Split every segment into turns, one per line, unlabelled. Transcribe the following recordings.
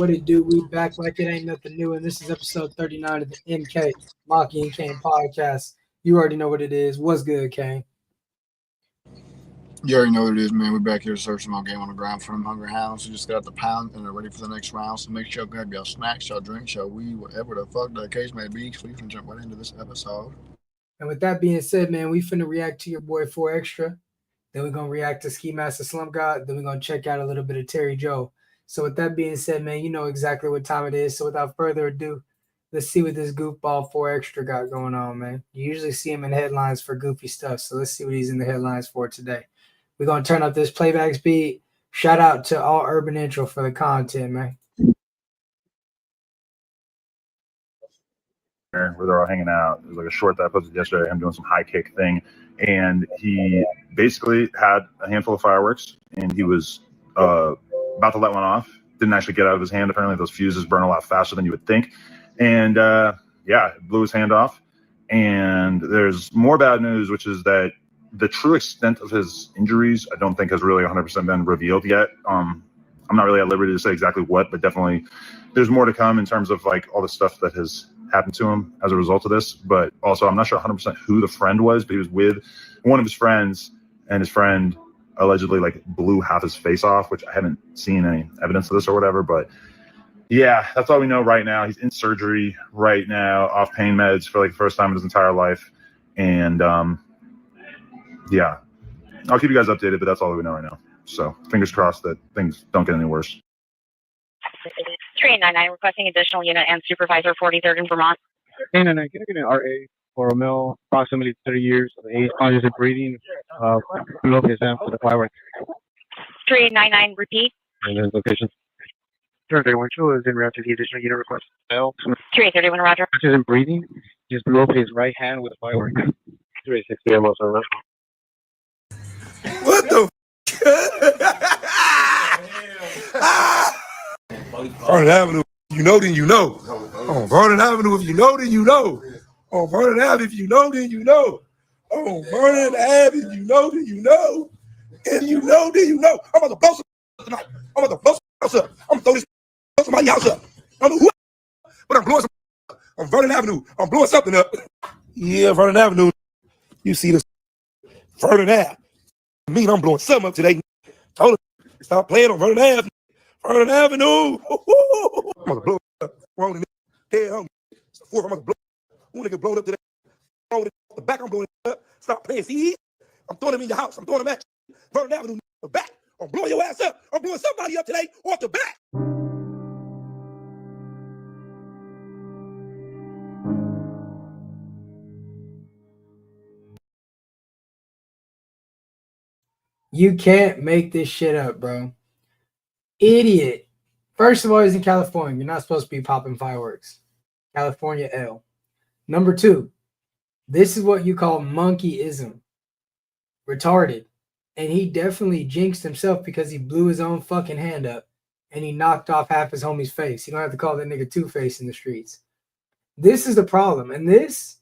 What it do? We back like it ain't nothing new, and this is episode 39 of the MK Maki and Kane podcast. You already know what it is. What's good, Kane?
You already know what it is, man. We're back here to serve some more game on the ground for them hungry hounds. We just got the pound and they're ready for the next round. So make sure you grab your snacks, your drinks, your weed, whatever the fuck the case may be. So you can jump right into this episode.
And with that being said, man, we finna react to your boy 4 Extra. Then we're gonna react to Ski Master Slump God. Then we're gonna check out a little bit of Terry Joe. So with that being said, man, you know exactly what time it is. So without further ado, let's see what this goofball 4 Extra got going on, man. You usually see him in headlines for goofy stuff. So let's see what he's in the headlines for today. We're going to turn up this playback speed. Shout out to all Urban Intro for the content, man.
Where they're all hanging out. There's like a short that I posted yesterday, him doing some high kick thing. And he basically had a handful of fireworks and he was about to let one off. Didn't actually get out of his hand. Apparently those fuses burn a lot faster than you would think. And blew his hand off. And there's more bad news, which is that the true extent of his injuries, I don't think has really 100% been revealed yet. I'm not really at liberty to say exactly what, but definitely there's more to come in terms of like all the stuff that has happened to him as a result of this. But also, I'm not sure 100% who the friend was, but he was with one of his friends, and his friend allegedly like blew half his face off, which I haven't seen any evidence of this or whatever. But yeah, that's all we know right now. He's in surgery right now, off pain meds for like the first time in his entire life, and yeah, I'll keep you guys updated, but that's all we know right now. So fingers crossed that things don't get any worse.
399 requesting additional unit and supervisor 43rd in Vermont.
399, can I get an RA for a male, approximately 30 years of age, conscious and breathing, below his hand for the firework?
399, repeat.
And then location. 331 show is in route to the additional unit request. Male,
331, roger.
conscious and breathing, just below his right hand with a firework. 360 almost around.
What the Vernon Avenue, you know, then you know. On Vernon Avenue, if you know, then you know. On Vernon Avenue, if you know, then you know. On Vernon Avenue, if you know, then you know. And you know, then you know. I'm about to blow some tonight. I'm about to blow some house up. I'm gonna throw this somebody house up. I don't know who, but I'm blowing some on Vernon Avenue. I'm blowing something up. Yeah, Vernon Avenue. You see this Vernon Ave. I mean, I'm blowing something up today. Told him, stop playing on Vernon Avenue. Vernon Avenue. I'm gonna blow up. Rolling dead hungry. It's the fourth. I'm gonna blow. Who nigga blowed up today? Blowing the back. I'm blowing it up. Stop playing. See, I'm throwing them in your house. I'm throwing them at you. Vernon Avenue. The back. I'm blowing your ass up. I'm blowing somebody up today off the back.
You can't make this shit up, bro. Idiot. First of all, he's in California. You're not supposed to be popping fireworks. California L. Number 2, this is what you call monkeyism. Retarded. And he definitely jinxed himself because he blew his own fucking hand up and he knocked off half his homie's face. You don't have to call that nigga Two-Face in the streets. This is the problem. And this,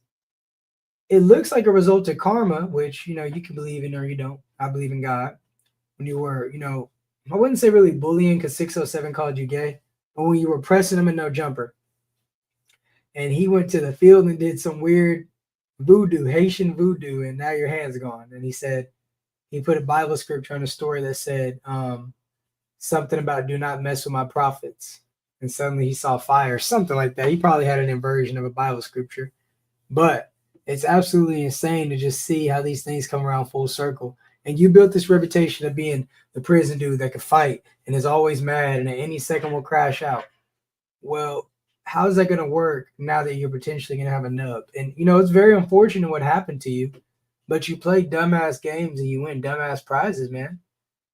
it looks like a result of karma, which, you know, you can believe in or you don't. I believe in God. When you were, you know, I wouldn't say really bullying because 607 called you gay, but when you were pressing him in no jumper. And he went to the field and did some weird voodoo, Haitian voodoo, and now your hand's gone. And he said, he put a Bible scripture on a story that said something about do not mess with my prophets. And suddenly he saw fire, something like that. He probably had an inversion of a Bible scripture. But it's absolutely insane to just see how these things come around full circle. And you built this reputation of being the prison dude that could fight and is always mad and at any second will crash out. Well, how's that going to work now that you're potentially going to have a nub? And, you know, it's very unfortunate what happened to you, but you play dumbass games and you win dumbass prizes, man.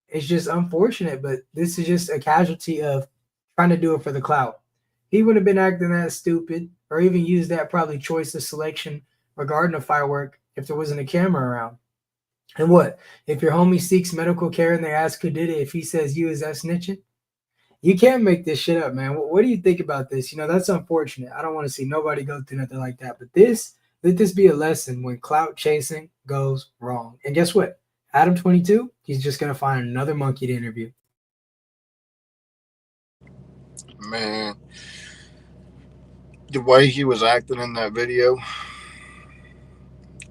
It's just unfortunate, but this is just a casualty of trying to do it for the clout. He wouldn't have been acting that stupid or even used that probably choice of selection regarding a firework if there wasn't a camera around. And what? If your homie seeks medical care and they ask who did it, if he says you, is that snitching? You can't make this shit up, man. What do you think about this? You know, that's unfortunate. I don't want to see nobody go through nothing like that. But let this be a lesson when clout chasing goes wrong. And guess what? Adam 22, he's just going to find another monkey to interview.
Man, the way he was acting in that video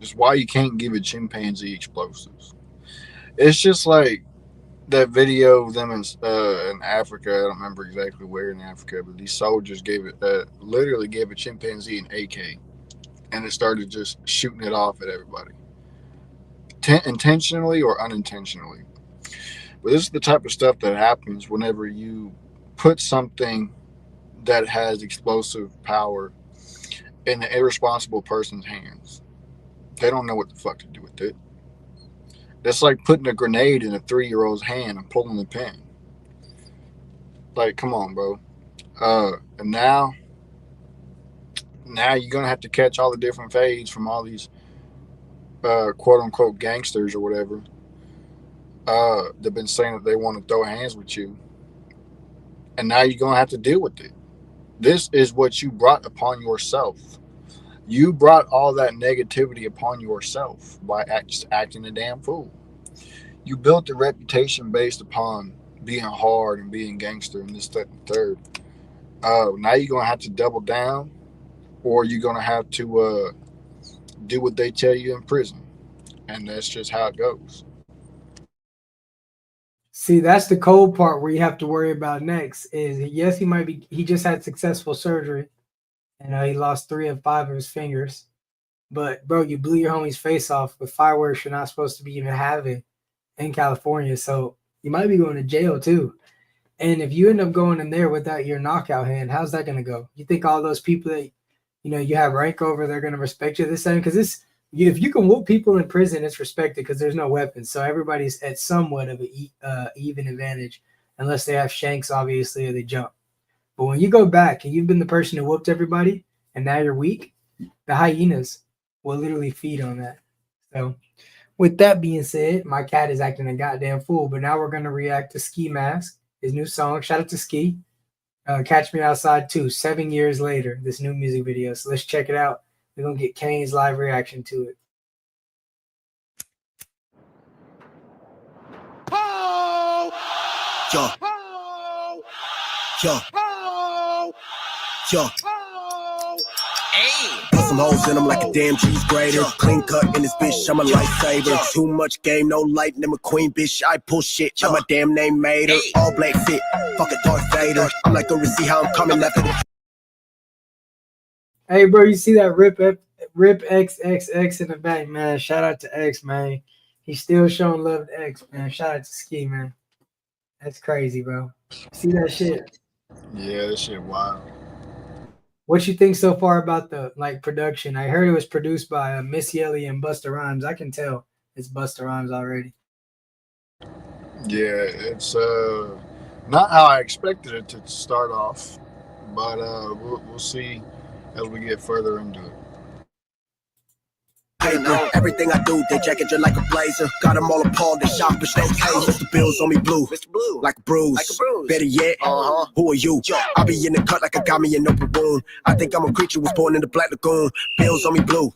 is why you can't give a chimpanzee explosives. It's just like that video of them in Africa. I don't remember exactly where in Africa, but these soldiers literally gave a chimpanzee an AK, and it started just shooting it off at everybody, intentionally or unintentionally. But this is the type of stuff that happens whenever you put something that has explosive power in an irresponsible person's hands. They don't know what the fuck to do with it. That's like putting a grenade in a 3-year-old's hand and pulling the pin. Like, come on, bro. And now you're gonna have to catch all the different fades from all these quote unquote gangsters or whatever. They've been saying that they want to throw hands with you, and now you're gonna have to deal with it. This is what you brought upon yourself. You brought all that negativity upon yourself by just acting a damn fool. You built a reputation based upon being hard and being gangster and this, that, and third. Now you're going to have to double down, or you're going to have to do what they tell you in prison. And that's just how it goes.
See, that's the cold part where you have to worry about next is, yes, he just had successful surgery. And he lost 3 of 5 of his fingers. But, bro, you blew your homie's face off with fireworks you're not supposed to be even having in California. So you might be going to jail, too. And if you end up going in there without your knockout hand, how's that going to go? You think all those people that, you have rank over, they're going to respect you this time? Because if you can whoop people in prison, it's respected because there's no weapons. So everybody's at somewhat of an even advantage, unless they have shanks, obviously, or they jump. But when you go back and you've been the person who whooped everybody and now you're weak, the hyenas will literally feed on that. So with that being said, my cat is acting a goddamn fool. But now we're going to react to Ski Mask, his new song. Shout out to Ski. Catch Me Outside 2, 7 years later, this new music video. So let's check it out. We're going to get Kane's live reaction to it.
Ho! Yo. Yo. Yo. Put some holes in him like a damn cheese grater. Clean cut in this bitch, I'm a lifesaver. Too much game, no light, I'm a queen bitch. I pull shit, I'm my damn name made her. All black fit, fuck a Darth Vader. I'm like, go see how I'm coming after the.
Hey, bro, you see that Rip XXX in the back, man? Shout out to X, man. He's still showing love to X, man. Shout out to Ski, man. That's crazy, bro. See that shit?
Yeah, this shit wild.
What you think so far about the production? I heard it was produced by Missy Elliott and Busta Rhymes. I can tell it's Busta Rhymes already.
Yeah, it's not how I expected it to start off, but we'll see as we get further into it.
Everything I do, they jacket you like a blazer. Got them all appalled, they shop, but no case. Mr. Bill's on me blue, like a bruise. Better yet, who are you? I be in the cut like a got me in no wound. I think I'm a creature was born in the Black Lagoon. Bill's on me blue,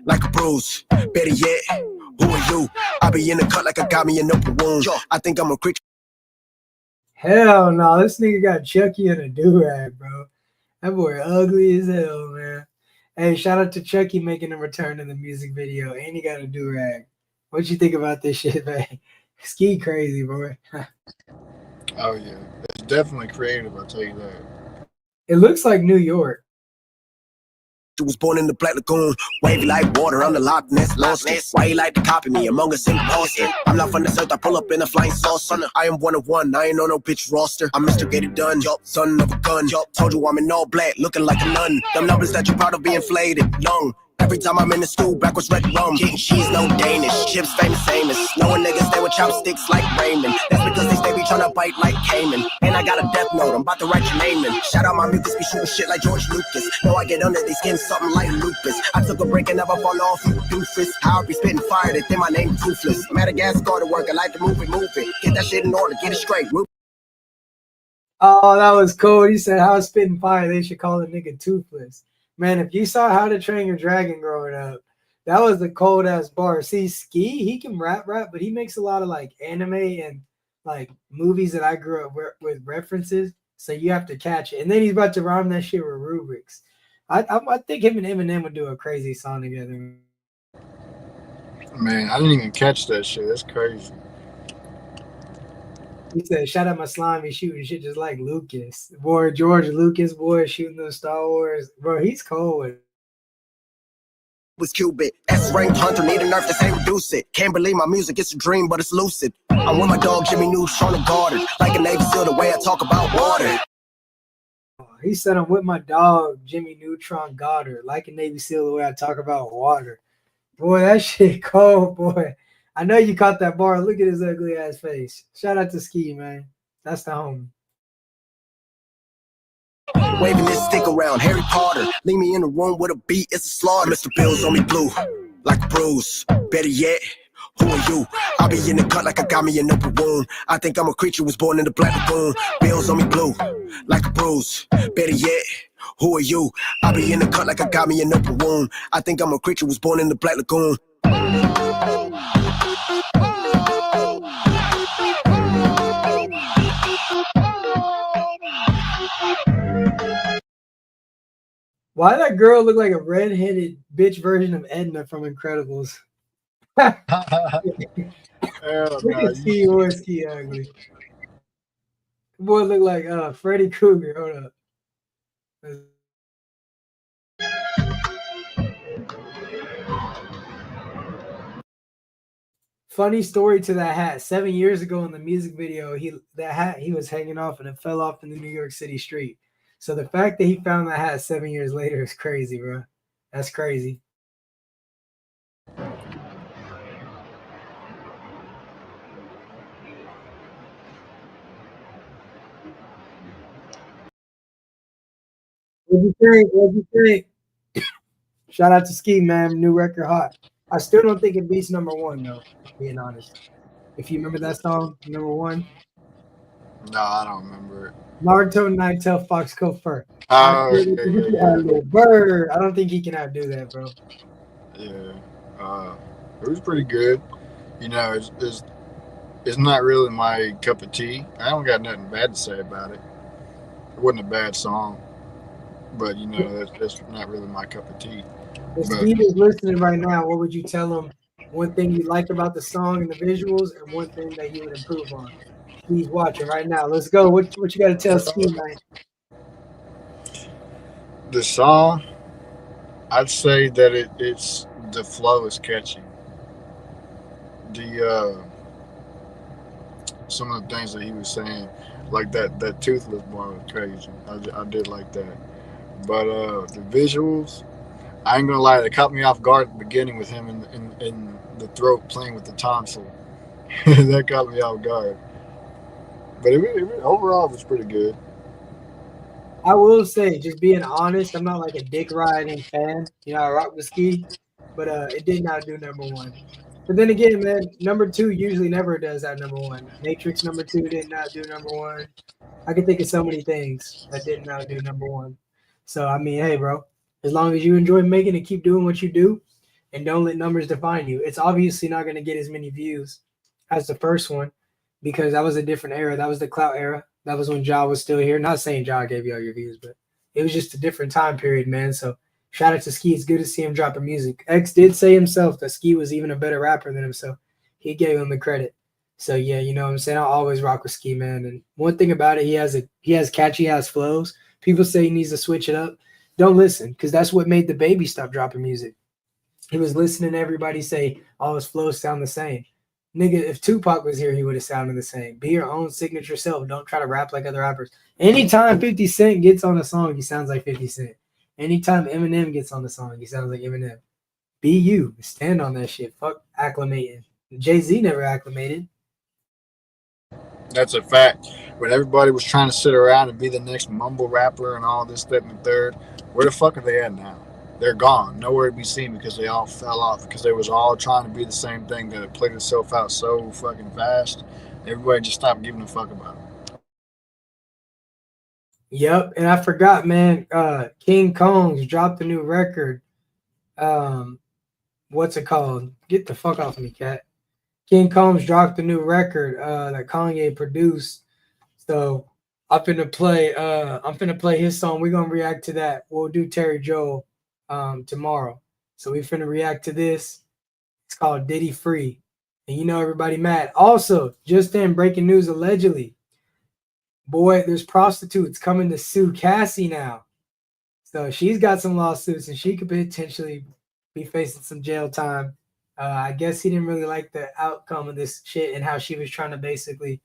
like a bruise. Better yet, who are you? I be in the cut like a got me in no wound. I think I'm a creature.
Hell no, this nigga got Chucky in a do-rag, bro. That boy ugly as hell, man. Hey, shout out to Chucky making a return in the music video. And he got a do-rag. What you think about this shit, man? Ski crazy, boy.
Oh, yeah. It's definitely creative, I'll tell you that.
It looks like New York.
Was born in the Black Lagoon, wavy like water, I'm the Loch Ness monster. Why you like to copy me, Among Us in Boston? I'm not from the South, I pull up in a flying saucer. I am one of one, I ain't on no bitch roster. I'm Mr. Get It Done, son of a gun. Told you I'm in all black, looking like a nun. Them numbers that you proud of be inflated, long. Every time I'm in the stool, backwards red rum. King cheese, no Danish. Chips famous. Knowing niggas stay with chopsticks like Raymond. That's because they stay be tryna bite like Cayman. And I got a death note, I'm about to write your name in. Shout out my mucus, be shooting shit like George Lucas. Know I get under these skins, something like lupus. I took a break and never fall off, you doofus. How I be spitting fire, they think my name toothless. Madagascar to work, I like to move it. Get that shit in order, get it straight.
Oh, that was cool. He said, how it's spitting fire, they should call the nigga toothless. Man, if you saw How to Train Your Dragon growing up, that was the cold ass bar. See, Ski, he can rap, but he makes a lot of anime and movies that I grew up with references. So you have to catch it. And then he's about to rhyme that shit with rubrics. I think him and Eminem would do a crazy song together.
Man, I didn't even catch that shit. That's crazy.
He said, "Shout out my slimy shooting shit just like Lucas, boy George Lucas, boy shooting the Star Wars, bro. He's cold."
Was Cuban. S-rank hunter, need a nerf to say reduce it. Can't believe my music, it's a dream, but it's lucid. I'm with my dog Jimmy Neutron and guarded, like a Navy SEAL the way I talk about water.
He said, "I'm with my dog Jimmy Neutron Goddard, like a Navy SEAL the way I talk about water." Boy, that shit cold, boy. I know you caught that bar. Look at his ugly ass face. Shout out to Ski, man. That's the homie.
Waving this stick around, Harry Potter. Leave me in the room with a beat, it's a slaughter. Mr. Bill's on me blue, like a bruise. Better yet, who are you? I'll be in the cut like I got me an open wound. I think I'm a creature was born in the black lagoon. Bills on me blue, like a bruise. Better yet, who are you? I'll be in the cut like I got me an open wound. I think I'm a creature was born in the black lagoon.
Why that girl look like a red-headed bitch version of Edna from Incredibles?
Hell
Look
no.
at Ski or Ski ugly. Boy look like Freddy Krueger. Hold up. Funny story to that hat. 7 years ago in the music video, he was hanging off and it fell off in the New York City street. So the fact that he found that hat 7 years later is crazy, bro. That's crazy. What'd you think? What'd you think? Shout out to Ski, man. New record hot. I still don't think it beats number one, though, being honest. If you remember that song, number one.
No, I don't remember it.
Naruto Nine-Tail Fox Coat Fur.
Oh,
Bird. I don't think he can outdo that, bro.
yeah. It was pretty good. You know, it's not really my cup of tea. I don't got nothing bad to say about it. It wasn't a bad song, but you know, that's not really my cup of tea.
If Steve is listening right now, what would you tell him? One thing you like about the song and the visuals, and one thing that you would improve on. He's watching right now. Let's go. What you got to tell Steve, man?
The song, I'd say that it's the flow is catchy. The some of the things that he was saying, like that toothless bar was crazy. I did like that. But the visuals, I ain't gonna lie, they caught me off guard at the beginning with him in the throat playing with the tonsil. That caught me off guard. But overall, it was pretty good.
I will say, just being honest, I'm not like a dick riding fan. You know, I rock with Ski, but it did not do number one. But then again, man, number two usually never does that number one. Matrix number two did not do number one. I can think of so many things that did not do number one. So, I mean, hey, bro, as long as you enjoy making it, keep doing what you do, and don't let numbers define you. It's obviously not going to get as many views as the first one because that was a different era. That was the clout era. That was when Ja was still here. Not saying Ja gave you all your views, but it was just a different time period, man. So shout out to Ski. It's good to see him dropping music. X did say himself that Ski was even a better rapper than him, so he gave him the credit. So yeah, you know what I'm saying? I'll always rock with Ski, man. And one thing about it, he has catchy ass flows. People say he needs to switch it up. Don't listen, because that's what made the baby stop dropping music. He was listening to everybody say all his flows sound the same. Nigga, if Tupac was here, he would have sounded the same. Be your own signature self. Don't try to rap like other rappers. Anytime 50 Cent gets on a song, he sounds like 50 Cent. Anytime Eminem gets on the song, he sounds like Eminem. Be you. Stand on that shit. Fuck acclimating. Jay-Z never acclimated.
That's a fact. When everybody was trying to sit around and be the next mumble rapper and all this, that, and the third, where the fuck are they at now? They're gone. Nowhere to be seen because they all fell off because they was all trying to be the same thing that it played itself out so fucking fast. Everybody just stopped giving a fuck about it.
Yep, and I forgot, man. King Kong's dropped a new record. What's it called? Get the fuck off me, cat. King Combs dropped a new record that Kanye produced. So I'm finna play his song. We're gonna react to that. We'll do Terry Joel tomorrow. So we finna react to this. It's called Diddy Free. And you know everybody mad. Also, just in breaking news, allegedly, boy, there's prostitutes coming to sue Cassie now. So she's got some lawsuits and she could potentially be facing some jail time. I guess he didn't really like the outcome of this shit and how she was trying to basically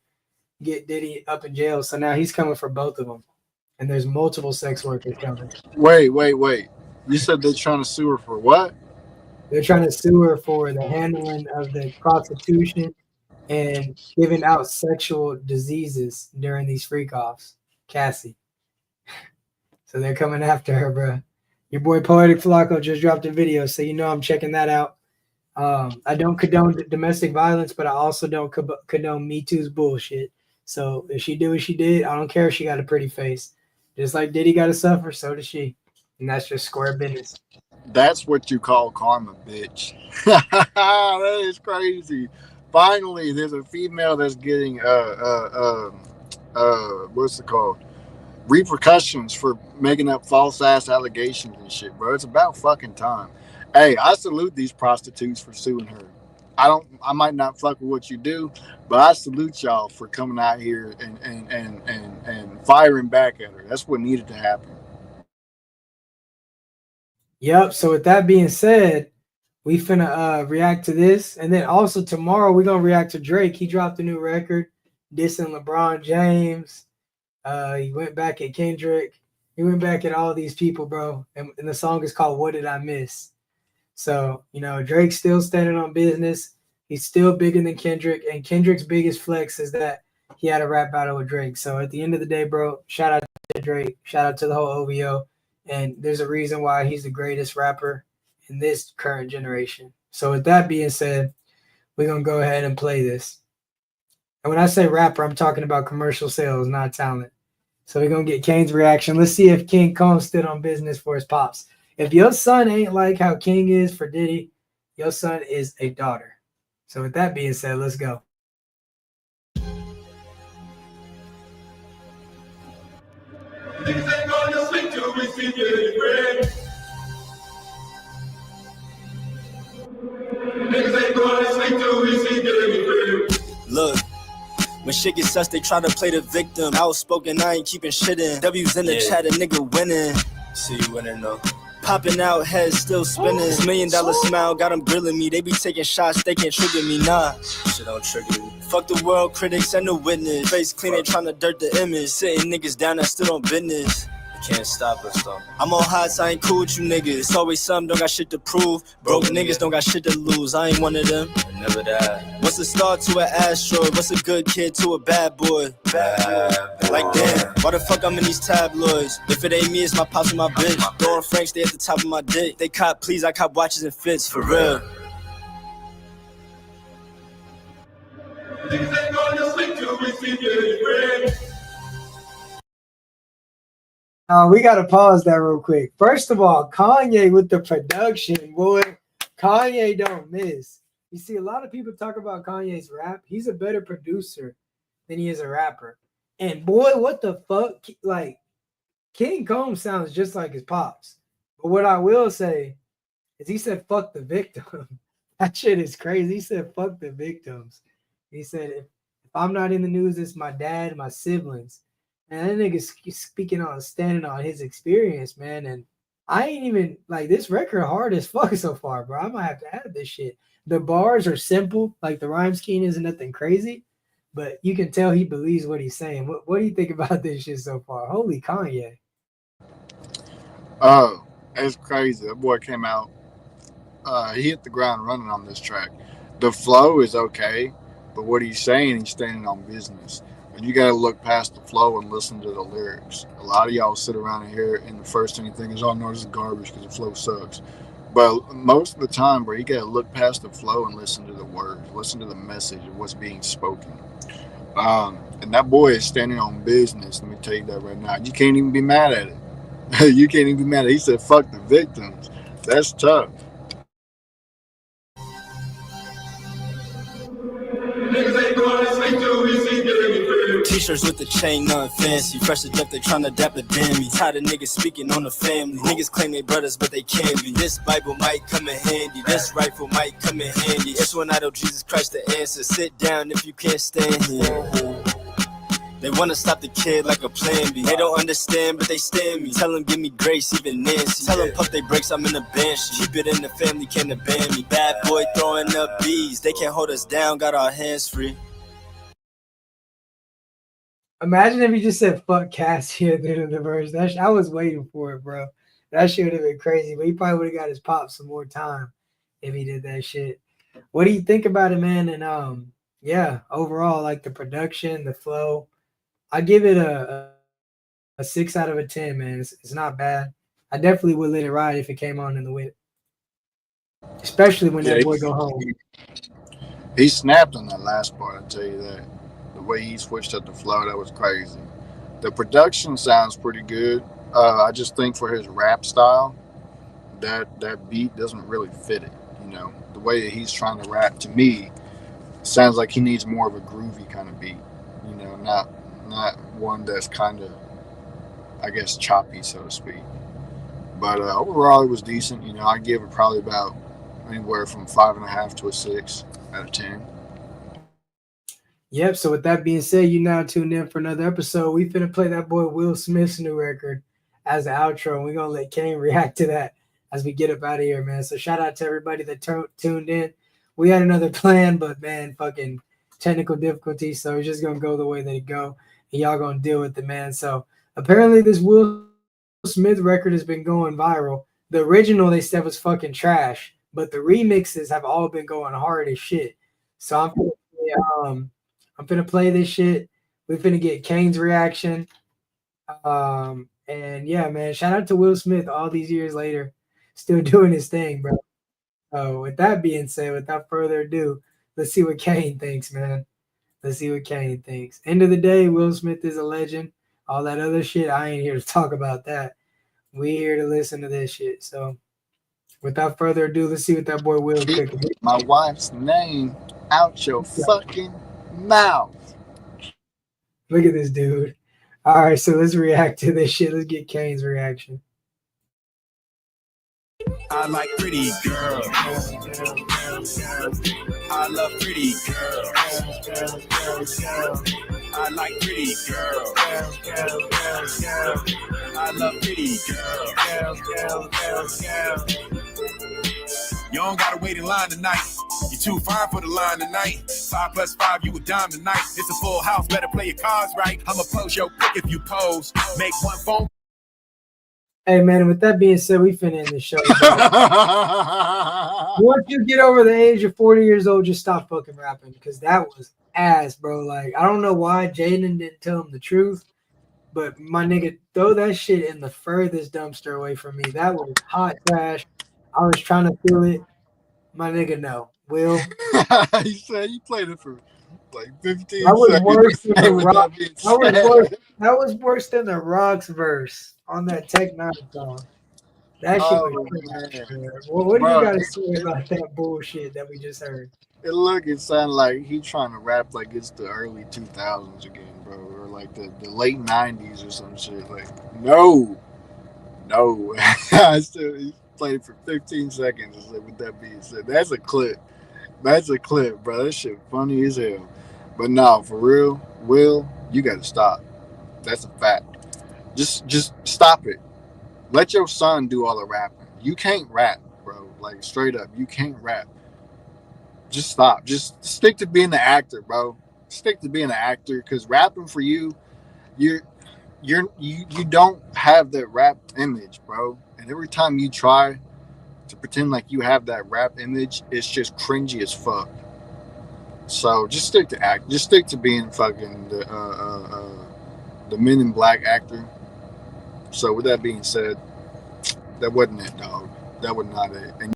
get Diddy up in jail. So now he's coming for both of them. And there's multiple sex workers coming.
Wait. You said they're trying to sue her for what?
They're trying to sue her for the handling of the prostitution and giving out sexual diseases during these freak offs. Cassie. So they're coming after her, bro. Your boy Poetic Flacco just dropped a video, so you know I'm checking that out. I don't condone domestic violence, but I also don't condone Me Too's bullshit. So if she did what she did, I don't care if she got a pretty face. Just like Diddy got to suffer, so does she. And that's just square business.
That's what you call karma, bitch. That is crazy. Finally, there's a female that's getting what's it called? Repercussions for making up false ass allegations and shit, bro. It's about fucking time. Hey, I salute these prostitutes for suing her. I might not fuck with what you do, but I salute y'all for coming out here and firing back at her. That's what needed to happen.
Yep. So with that being said, we finna react to this. And then also tomorrow we're gonna react to Drake. He dropped a new record, dissing LeBron James. He went back at Kendrick. He went back at all these people, bro. And the song is called What Did I Miss? So, you know, Drake's still standing on business. He's still bigger than Kendrick. And Kendrick's biggest flex is that he had a rap battle with Drake. So at the end of the day, bro, shout out to Drake. Shout out to the whole OVO. And there's a reason why he's the greatest rapper in this current generation. So with that being said, we're going to go ahead and play this. And when I say rapper, I'm talking about commercial sales, not talent. So we're going to get Kane's reaction. Let's see if King Kong stood on business for his pops. If your son ain't like how King is for Diddy, your son is a daughter. So with that being said, let's go.
Look, when shit gets sus, they try to play the victim. Outspoken, I ain't keeping shit in. W's in the chat, a nigga winning. See you winning though. Popping out, head still spinning. This $1 million smile got them grilling me. They be taking shots, they can't trigger me, nah. Shit don't trigger me. Fuck the world, critics, and the witness. Face clean, they tryna dirt the image. Sitting niggas down that stood on business. Can't stop us though. I'm on hot, so I ain't cool with you niggas. It's always something, don't got shit to prove. Broke niggas don't got shit to lose. I ain't one of them. Never that. What's a star to an asteroid? What's a good kid to a bad boy? Like damn, why the fuck I'm in these tabloids? If it ain't me, it's my pops and my bitch. Throwing Franks, they at the top of my dick. They cop please, I cop watches and fits, for real. Niggas ain't gonna sleep till we see it.
We got to pause that real quick. First of all, Kanye with the production, boy. Kanye don't miss. You see, a lot of people talk about Kanye's rap. He's a better producer than he is a rapper. And boy, what the fuck? Like, King Combs sounds just like his pops. But what I will say is he said, fuck the victim. That shit is crazy. He said, fuck the victims. He said, if I'm not in the news, it's my dad, my siblings. And that nigga's standing on his experience, man. And I ain't even, like, this record hard as fuck so far, bro. I might have to add this shit. The bars are simple. Like, the rhyme scheme isn't nothing crazy. But you can tell he believes what he's saying. What do you think about this shit so far? Holy Kanye.
Oh, it's crazy. That boy came out. He hit the ground running on this track. The flow is okay, but what he's saying, he's standing on business. And you got to look past the flow and listen to the lyrics. A lot of y'all sit around here and the first thing you think is, oh, no, this is garbage because the flow sucks. But most of the time, bro, you got to look past the flow and listen to the words, listen to the message of what's being spoken. And that boy is standing on business. Let me tell you that right now. You can't even be mad at it. You can't even be mad at it. He said, fuck the victims. That's tough. Niggas ain't going to sleep.
T-shirts with the chain, nothing fancy. Fresh to death, they tryna dap the damn. Tired of niggas speaking on the family. Niggas claim they brothers, but they can't be. This Bible might come in handy. This rifle might come in handy. It's when I know Jesus Christ the answer. Sit down if you can't stand here. They wanna stop the kid like a plan B. They don't understand, but they stand me. Tell them give me grace, even Nancy. Tell them puff they brakes, I'm in a banshee. Keep it in the family, can't abandon me. Bad boy throwing up bees. They can't hold us down, got our hands free.
Imagine if he just said "fuck Cassie" at the end of the verse. I was waiting for it, bro. That shit would have been crazy. But he probably would have got his pop some more time if he did that shit. What do you think about it, man? And yeah, overall, like the production, the flow, I give it a 6 out of 10, man. It's not bad. I definitely would let it ride if it came on in the whip, especially when that boy go home.
He snapped on that last part. I tell you that. The way he switched up the flow, that was crazy. The production sounds pretty good. I just think for his rap style, that beat doesn't really fit it. You know, the way that he's trying to rap, to me, sounds like he needs more of a groovy kind of beat. You know, not one that's kind of, I guess, choppy, so to speak. But overall, it was decent. You know, I give it probably about anywhere from 5.5 to a 6 out of 10.
Yep. So with that being said, you now tuned in for another episode. We finna play that boy Will Smith's new record as the outro, and we're gonna let Kane react to that as we get up out of here, man. So shout out to everybody that tuned in. We had another plan, but man, fucking technical difficulties. So it's just gonna go the way that it go, and y'all gonna deal with it, man. So apparently this Will Smith record has been going viral. The original they said was fucking trash, but the remixes have all been going hard as shit. So I'm finna play this shit. We're finna get Kane's reaction. And yeah, man, shout out to Will Smith all these years later, still doing his thing, bro. So with that being said, without further ado, let's see what Kane thinks, man. Let's see what Kane thinks. End of the day, Will Smith is a legend. All that other shit, I ain't here to talk about that. We here to listen to this shit. So without further ado, let's see what that boy Will cooking.
My wife's name out your fucking mouth.
Look at this dude. All right, so let's react to this shit. Let's get Kane's reaction.
I like pretty girls. I love pretty girls. I like pretty girls. I love pretty girls. You don't gotta wait in line tonight. You're too fine for the line tonight. 5 + 5, you a dime tonight. It's a full house, better play your cards right. I'ma post your pick if you pose. Make one phone.
Hey, man, with that being said, we finna end the show. Once you get over the age of 40 years old, just stop fucking rapping, because that was ass, bro. Like, I don't know why Jaden didn't tell him the truth, but my nigga, throw that shit in the furthest dumpster away from me. That was hot trash. I was trying to feel it. My nigga, no. Will.
He said you played it for like 15
That was
seconds.
worse than the rock.
That
That was worse than the Rock's verse on that Tech 9 song. That shit was trash, man. Well, what do you got to say about that bullshit that we just heard?
It sounded like he trying to rap like it's the early 2000s again, bro, or like the late 90s or some shit. Like, no. He played it for 15 seconds. Like, with that being said, that's a clip, bro. That shit funny as hell. But no, for real, Will, you got to stop. That's a fact. Just stop it. Let your son do all the rapping. You can't rap, bro. Like, straight up, you can't rap. Just stop. Just stick to being the actor, bro. Stick to being an actor, because rapping for you, you don't have that rap image, bro. And every time you try to pretend like you have that rap image, it's just cringy as fuck. So just stick to act. Just stick to being fucking the Men in Black actor. So with that being said, that wasn't it, dog. That was not it. And